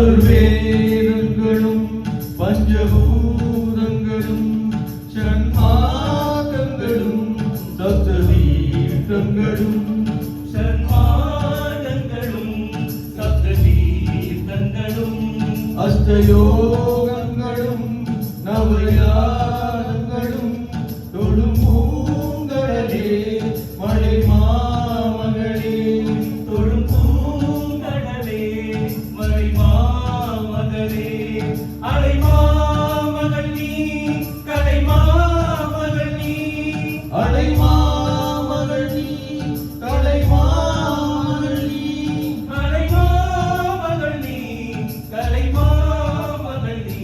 சர்வேதங்களும் பஞ்சபூதங்களும் சன்மார்க்கங்களும் சப்ததீர்த்தங்களும் அஷ்டயோகங்களும் நவயானங்களும் தொழும் பூங்கடலே மழை மாமகளே தொழும் பூங்கடலே மழை மாமகளே அலை மாமகள் நீ கலை மாமகள் நீ அலை மாமகள் நீ கலை மாமகள் நீ அலை மாமகள் நீ கலை மாமகள் நீ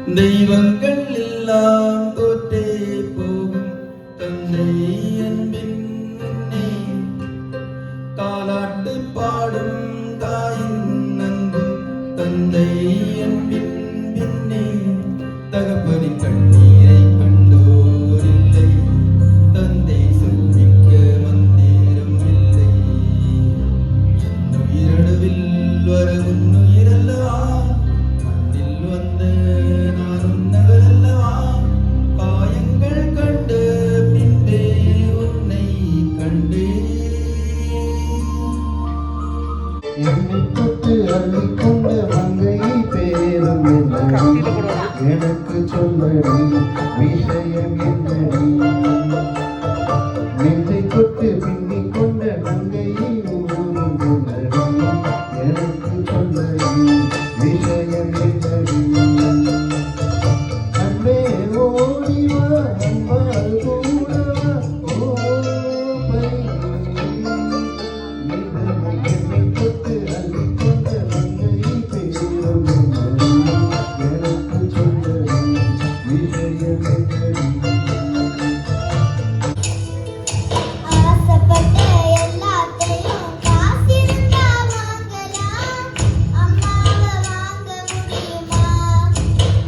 தெய்வங்கள் எல்லாம் தோற்றே போகும் தந்தை அன்பின் முன்னே தாலாட்டு பாடும் தாயின் அன்பும் தந்தை அன்பின் பின்னே தகப்பனின் கண்ணீரை கண்டோரில்லை தந்தை சொல்லிக்க மந்திரம் இல்லை உயிரடுவில் வர உன்னுயிரல்லவா மண்ணில் வந்த நான் உன்னவரல்லவா காயங்கள் கண்டு பின்பே உன்னை கண்டே என்னை தொட்டு அள்ளிக்கொண்ட மங்கையை பேரும் என்னடி எனக்கு சொல்லடி விஷயம் என்னடி நெஞ்சை தொட்டு பின்னிக் கொண்ட மங்கையை ஊரும் சொல்லடி எனக்கு சொல்லடி விஷயம் என்னடி அன்பே ஓடிவா அன்பால் கூடவா ஓ ஆசைப்பட்ட எல்லாத்தையும் காசிருந்தா வாங்கலாம் அம்மாவை வாங்க முடியுமா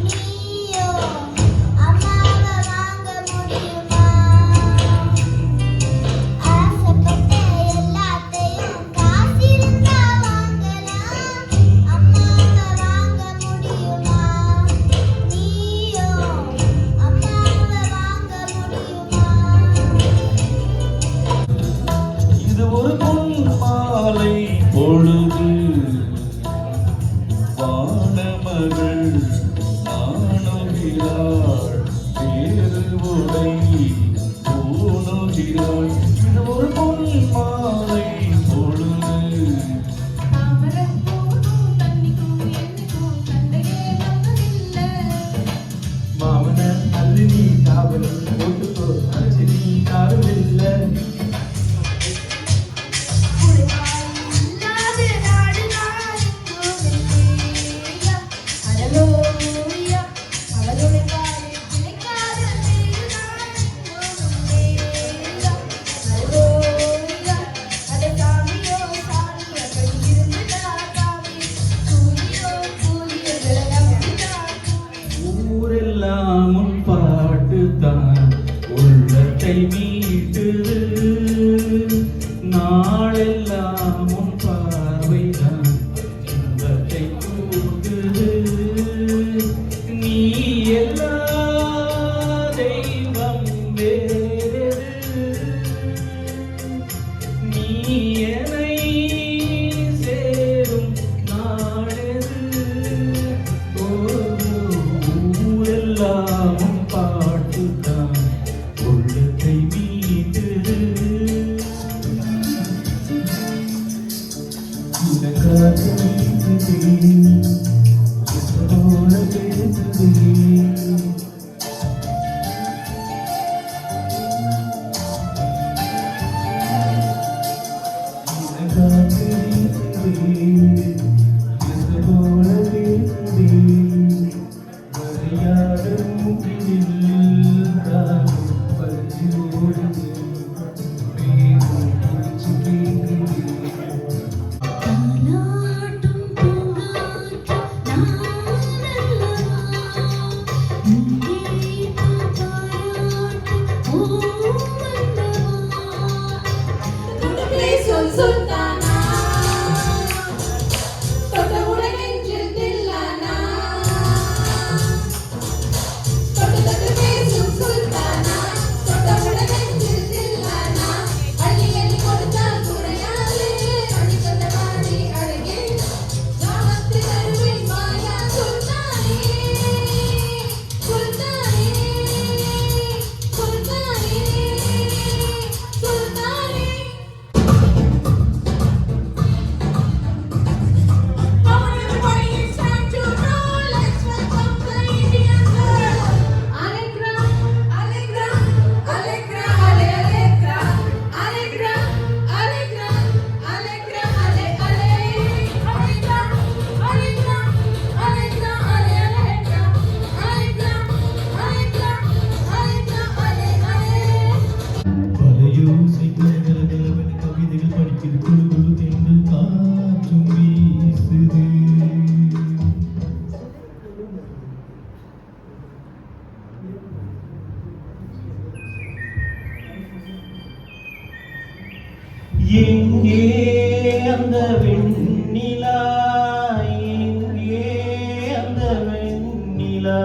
நீயோ அம்மாவை வாங்க முடியுமா ஆசைப்பட்ட எல்லாத்தையும் காசிருந்தா வாங்கலாம் அம்மாவை வாங்க முடியுமா நீயோ அம்மாவை வாங்க முடியுமா இது ஒரு பொன் மாலை பொழுது வானமகள் நாணுகிறாள் வேறு உடை பூணுகிறாள் இது ஒரு பொன் மாலை பொழுது தாமரம் போதும் தண்ணிக்கும் என்னுக்கும் சண்டையே வந்ததில்லை மாமன அல்லி நீ காவல் போட்டுக்கோ அச்சு நீ காரமில்லை இல்லாத நாடு நாடுங்கோயா ஹalleluya அவளுடைய காலை கிடைக்காத எங்கே அந்த வெண்ணிலா, எங்கே அந்த வெண்ணிலா?